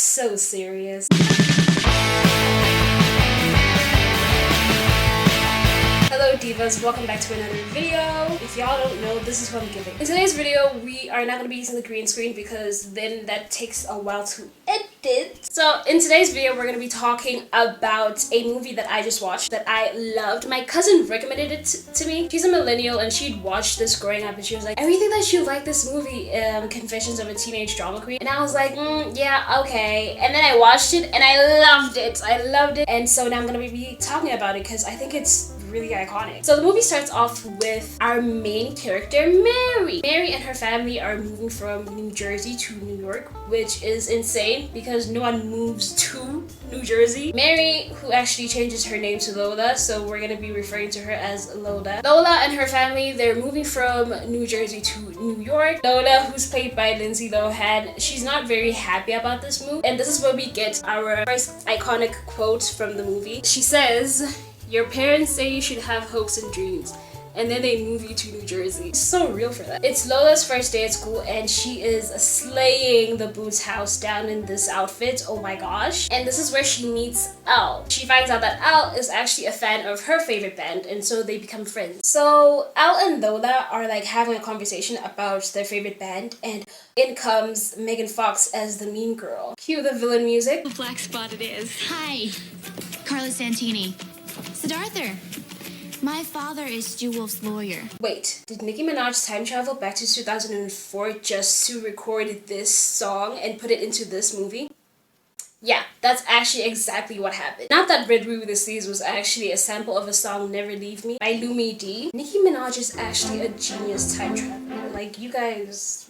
so serious. Hello divas, welcome back to another video. If y'all don't know, this is what I'm giving. In today's video, we are not going to be using the green screen because then that takes a while to edit. So in today's video, we're going to be talking about a movie that I just watched that I loved. My cousin recommended it to me. She's a millennial and she'd watched this growing up and she was like, I really think that you like this movie, Confessions of a Teenage Drama Queen. And I was like, yeah, okay. And then I watched it and I loved it. I loved it. And so now I'm going to be talking about it because I think it's really iconic. So the movie starts off with our main character, Mary. Mary and her family are moving from New Jersey to New York, which is insane because no one moves to New Jersey. Mary, who actually changes her name to Lola, so we're gonna be referring to her as Lola. Lola and her family, they're moving from New Jersey to New York. Lola, who's played by Lindsay Lohan, she's not very happy about this move. And this is where we get our first iconic quote from the movie. She says, your parents say you should have hopes and dreams, and then they move you to New Jersey. It's so real for that. It's Lola's first day at school and she is slaying the Boots house down in this outfit. Oh my gosh. And this is where she meets Al. She finds out that Al is actually a fan of her favorite band and so they become friends. So Al and Lola are like having a conversation about their favorite band and in comes Megan Fox as the mean girl. Cue the villain music. The black spot it is. Hi, Carla Santini. Siddhartha, my father is Stu Wolf's lawyer. Wait, did Nicki Minaj time travel back to 2004 just to record this song and put it into this movie? Yeah, that's actually exactly what happened. Not that Red Ruby the Sleeves was actually a sample of a song Never Leave Me by Lumi D. Nicki Minaj is actually a genius time traveler. Like, you guys...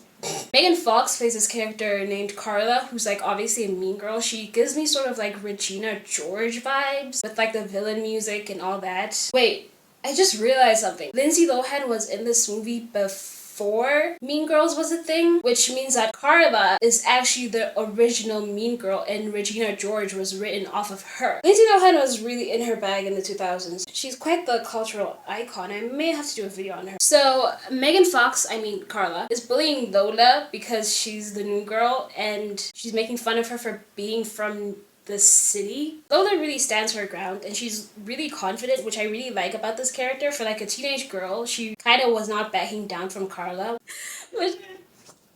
Megan Fox plays this character named Carla, who's like obviously a mean girl. She gives me sort of like Regina George vibes with like the villain music and all that. Wait, I just realized something. Lindsay Lohan was in this movie before Mean Girls was a thing, which means that Carla is actually the original Mean Girl and Regina George was written off of her. Lindsay Lohan was really in her bag in the 2000s. She's quite the cultural icon. I may have to do a video on her. So Megan Fox, Carla, is bullying Lola because she's the new girl and she's making fun of her for being from the city. Lola really stands her ground and she's really confident, which I really like about this character. For like a teenage girl, she kind of was not backing down from Carla. But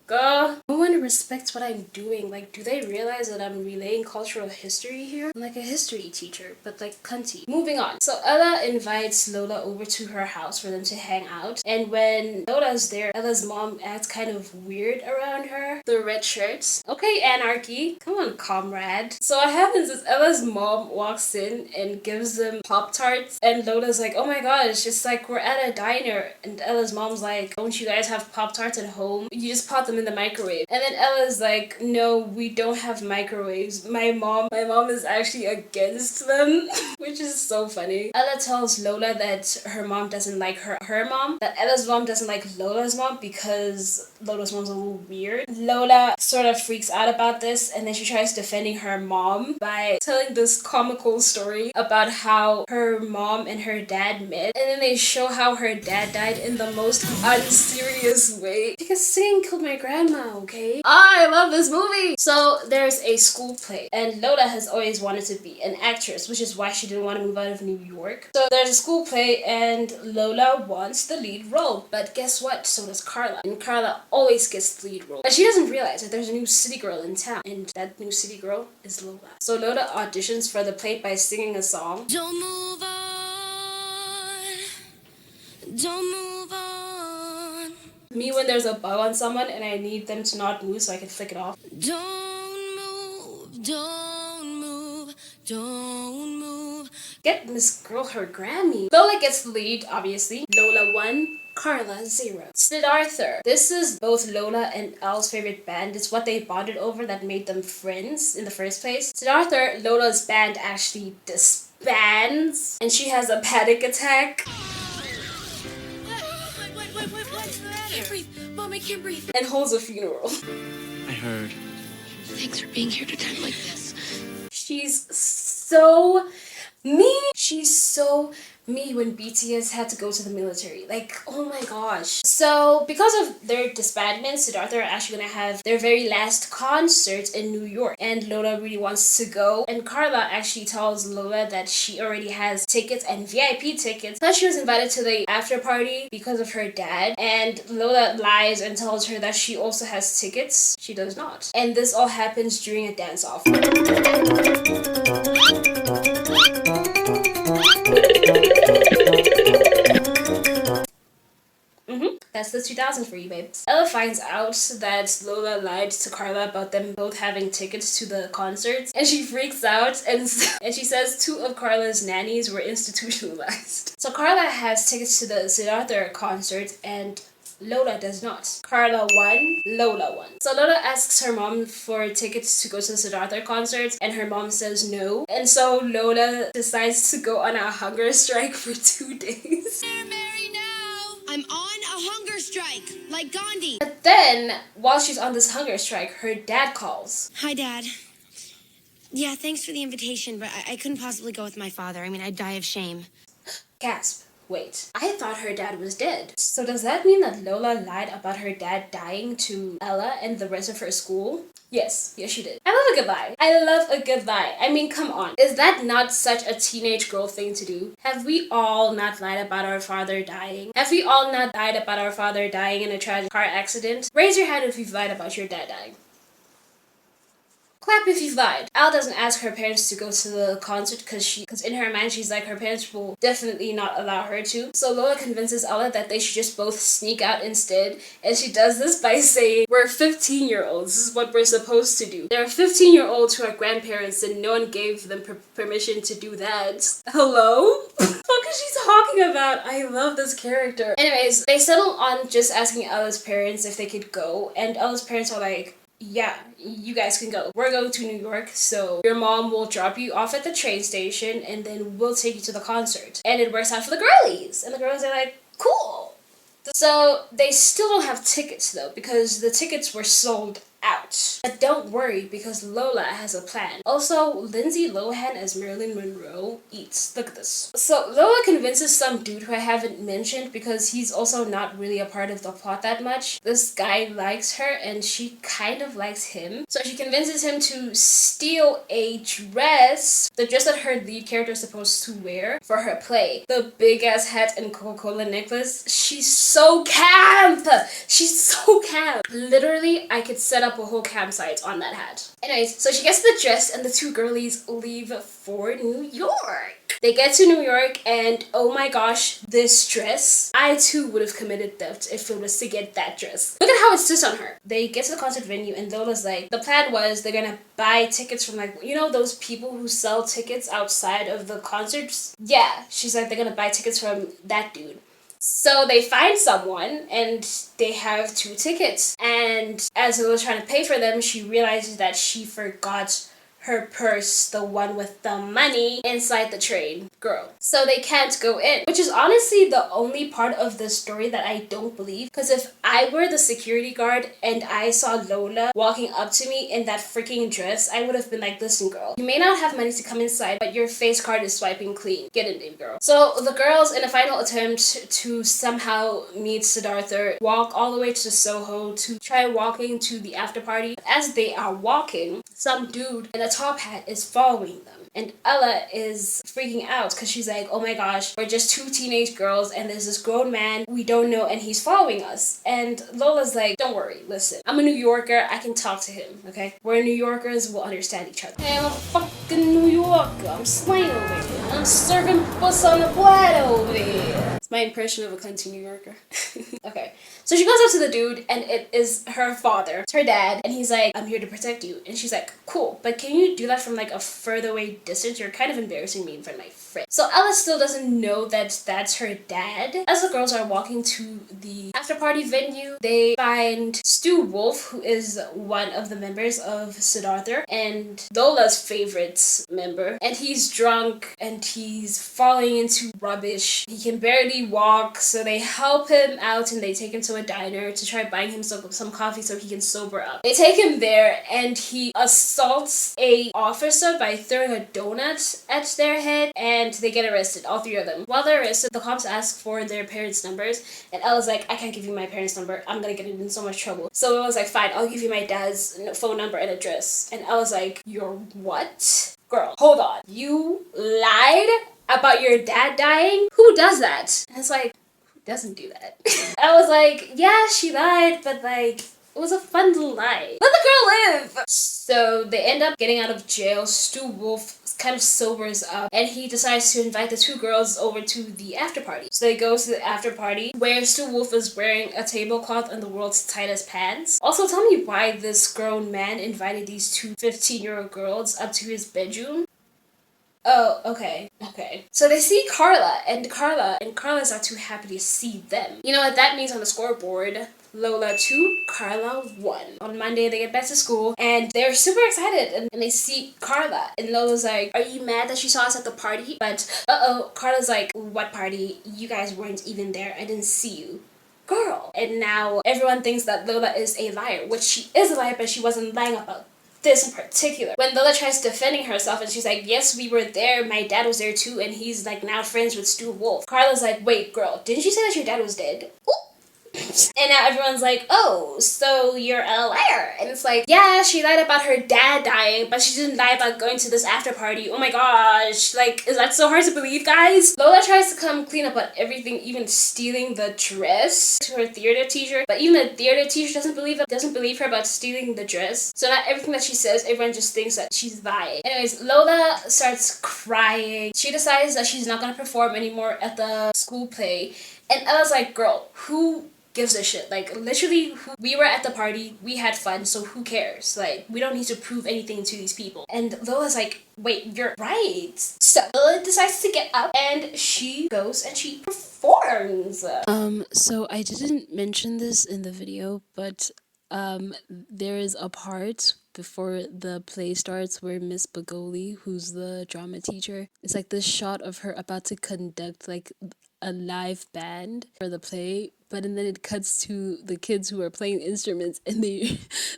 girl, no one respects what I'm doing. Like, do they realize that I'm relaying cultural history here? I'm like a history teacher, but like cunty. Moving on. So Ella invites Lola over to her house for them to hang out. And when Lola's there, Ella's mom acts kind of weird around her. The red shirts. Okay, anarchy. Come on, comrade. So what happens is Ella's mom walks in and gives them Pop-Tarts. And Lola's like, oh my gosh, it's like we're at a diner. And Ella's mom's like, don't you guys have Pop-Tarts at home? You just pop them in the microwave. And then Ella's like, no, we don't have microwaves. My mom is actually against them, which is so funny. Ella tells Lola that her mom doesn't like her mom, that Ella's mom doesn't like Lola's mom because Lola's mom's a little weird. Lola sort of freaks out about this and then she tries defending her mom by telling this comical story about how her mom and her dad met, and then they show how her dad died in the most unserious way because singing killed my grandma, okay? I love this movie! So there's a school play and Lola has always wanted to be an actress, which is why she didn't want to move out of New York. So there's a school play and Lola wants the lead role, but guess what? So does Carla. And Carla always gets the lead role. But she doesn't realize that there's a new city girl in town and that new city girl is Lola. So Lola auditions for the play by singing a song. Don't move on. Don't move on. Me when there's a bug on someone and I need them to not move so I can flick it off. Don't move. Don't move. Don't move. Get Miss Girl her Grammy. Lola gets the lead, obviously. Lola 1, Carla 0. Siddhartha. This is both Lola and Al's favorite band. It's what they bonded over that made them friends in the first place. Siddhartha, Lola's band actually disbands and she has a panic attack. I can't breathe. Mom, I can't breathe. And holds a funeral. I heard. Thanks for being here at a time like this. She's so mean. She's so me when BTS had to go to the military. Like, oh my gosh. So, because of their disbandment, Siddhartha are actually gonna have their very last concert in New York. And Lola really wants to go. And Carla actually tells Lola that she already has tickets and VIP tickets. Plus, she was invited to the after party because of her dad. And Lola lies and tells her that she also has tickets. She does not. And this all happens during a dance-off. That's the 2000s for you, babes. Ella finds out that Lola lied to Carla about them both having tickets to the concerts, and she freaks out and she says 2 of Carla's nannies were institutionalized. So Carla has tickets to the Siddhartha concert and Lola does not. Carla won, Lola won. So Lola asks her mom for tickets to go to the Siddhartha concert and her mom says no. And so Lola decides to go on a hunger strike for 2 days. I'm on a hunger strike, like Gandhi. But then, while she's on this hunger strike, her dad calls. Hi, Dad. Yeah, thanks for the invitation, but I couldn't possibly go with my father. I mean, I'd die of shame. Gasp. Wait, I thought her dad was dead. So does that mean that Lola lied about her dad dying to Ella and the rest of her school? Yes, she did. I love a good lie. I love a good lie. I mean, come on. Is that not such a teenage girl thing to do? Have we all not lied about our father dying? Have we all not lied about our father dying in a tragic car accident? Raise your hand if you've lied about your dad dying. Clap if you've lied. Al doesn't ask her parents to go to the concert because in her mind she's like her parents will definitely not allow her to. So Lola convinces Ella that they should just both sneak out instead, and she does this by saying, we're 15-year-olds, this is what we're supposed to do. There are 15-year-olds who are grandparents and no one gave them permission to do that. Hello? What is she talking about? I love this character. Anyways, they settle on just asking Ella's parents if they could go, and Ella's parents are like, yeah, you guys can go. We're going to New York, so your mom will drop you off at the train station and then we'll take you to the concert. And it works out for the girlies. And the girls are like, cool. So they still don't have tickets though, because the tickets were sold out. But don't worry, because Lola has a plan. Also, Lindsay Lohan as Marilyn Monroe eats. Look at this. So Lola convinces some dude who I haven't mentioned because he's also not really a part of the plot that much. This guy likes her and she kind of likes him. So she convinces him to steal a dress, the dress that her lead character is supposed to wear for her play. The big ass hat and Coca-Cola necklace. She's so camp! She's so camp! Literally, I could set up a whole campsite on that hat. Anyways, so she gets the dress and the 2 girlies leave for New York. They get to New York and oh my gosh, this dress. I too would have committed theft if it was to get that dress. Look at how it sits on her. They get to the concert venue and Lola's like, the plan was they're gonna buy tickets from like, you know those people who sell tickets outside of the concerts? Yeah, she's like, they're gonna buy tickets from that dude. So they find someone and they have 2 tickets. And as Lola was trying to pay for them, she realizes that she forgot her purse, the one with the money, inside the train. Girl. So they can't go in, which is honestly the only part of the story that I don't believe. Because if I were the security guard and I saw Lola walking up to me in that freaking dress, I would have been like, listen girl, you may not have money to come inside, but your face card is swiping clean. Get in there, girl. So the girls, in a final attempt to somehow meet Siddhartha, walk all the way to Soho to try walking to the after party. As they are walking, some dude in a top hat is following them. And Ella is freaking out because she's like, oh my gosh, we're just 2 teenage girls and there's this grown man we don't know and he's following us. And Lola's like, don't worry, listen, I'm a New Yorker, I can talk to him, okay? We're New Yorkers, we'll understand each other. Hey, I'm a fucking New Yorker, I'm slaying over here. I'm serving puss on the platter over here. It's my impression of a country New Yorker. Okay, so she goes up to the dude and it is her father, it's her dad, and he's like, I'm here to protect you. And she's like, cool, but can you do that from like a further away distance? You're kind of embarrassing me in front of my friend. So Ella still doesn't know that that's her dad. As the girls are walking to the after party venue, they find Stu Wolf, who is one of the members of Siddhartha and Lola's favorite member, and he's drunk and and he's falling into rubbish. He can barely walk, so they help him out and they take him to a diner to try buying him some coffee so he can sober up. They take him there and he assaults a officer by throwing a donut at their head, and they get arrested, all three of them. While they're arrested, the cops ask for their parents' numbers, and Ella's like, I can't give you my parents' number. I'm gonna get in so much trouble. So Ella's like, fine, I'll give you my dad's phone number and address. And Ella's like, you're what? Girl, hold on. You lied about your dad dying? Who does that? And it's like, who doesn't do that? I was like, yeah, she lied, but like, it was a fun little lie. Let the girl live! So they end up getting out of jail. Stu Wolf kind of sobers up and he decides to invite the two girls over to the after party. So they go to the after party where Stu Wolf is wearing a tablecloth and the world's tightest pants. Also, tell me why this grown man invited these two 15-year-old girls up to his bedroom. Oh, okay. So they see Carla's not too happy to see them. You know what that means on the scoreboard? Lola 2, Carla 1. On Monday, they get back to school, and they're super excited, and they see Carla, and Lola's like, are you mad that she saw us at the party? But, Carla's like, what party? You guys weren't even there. I didn't see you. Girl. And now everyone thinks that Lola is a liar, which she is a liar, but she wasn't lying about this in particular. When Lola tries defending herself and she's like, yes, we were there, my dad was there too, and he's like now friends with Stu Wolf. Carla's like, wait, girl, didn't you say that your dad was dead? Ooh. And now everyone's like, oh, so you're a liar. And it's like, yeah, she lied about her dad dying, but she didn't lie about going to this after party. Oh my gosh, like, is that so hard to believe, guys? Lola tries to come clean up on everything, even stealing the dress to her theater teacher, but even the theater teacher doesn't believe her about stealing the dress. So not everything that she says, everyone just thinks that she's lying. Anyways, Lola starts crying. She decides that she's not gonna perform anymore at the school play, and Ella's like, girl, who gives a shit? Like, literally, we were at the party, we had fun, so who cares? Like, we don't need to prove anything to these people. And Lola's like, wait, you're right. So Lola decides to get up and she goes and she performs. So I didn't mention this in the video, but there is a part before the play starts where Miss Bagoli, who's the drama teacher, it's like this shot of her about to conduct like a live band for the play, but and then it cuts to the kids who are playing instruments, and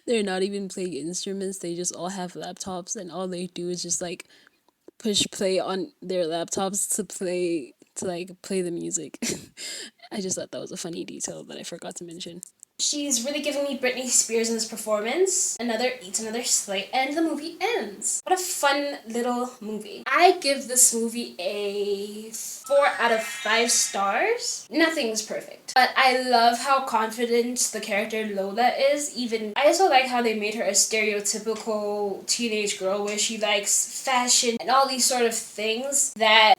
they're not even playing instruments, they just all have laptops, and all they do is just like push play on their laptops to play the music. I just thought that was a funny detail that I forgot to mention. She's really giving me Britney Spears in this performance. Another eats another slate, and the movie ends. What a fun little movie. I give this movie a 4 out of 5 stars. Nothing's perfect, but I love how confident the character Lola is. I also like how they made her a stereotypical teenage girl where she likes fashion and all these sort of things that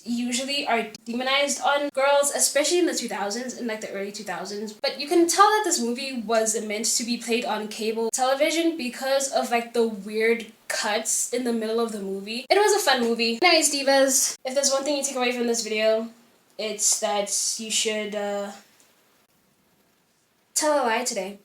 usually are demonized on girls, especially in the 2000s, in like the early 2000s. But you can tell that this movie was meant to be played on cable television because of like the weird cuts in the middle of the movie. It was a fun movie. Anyways, divas, if there's one thing you take away from this video, it's that you should tell a lie today.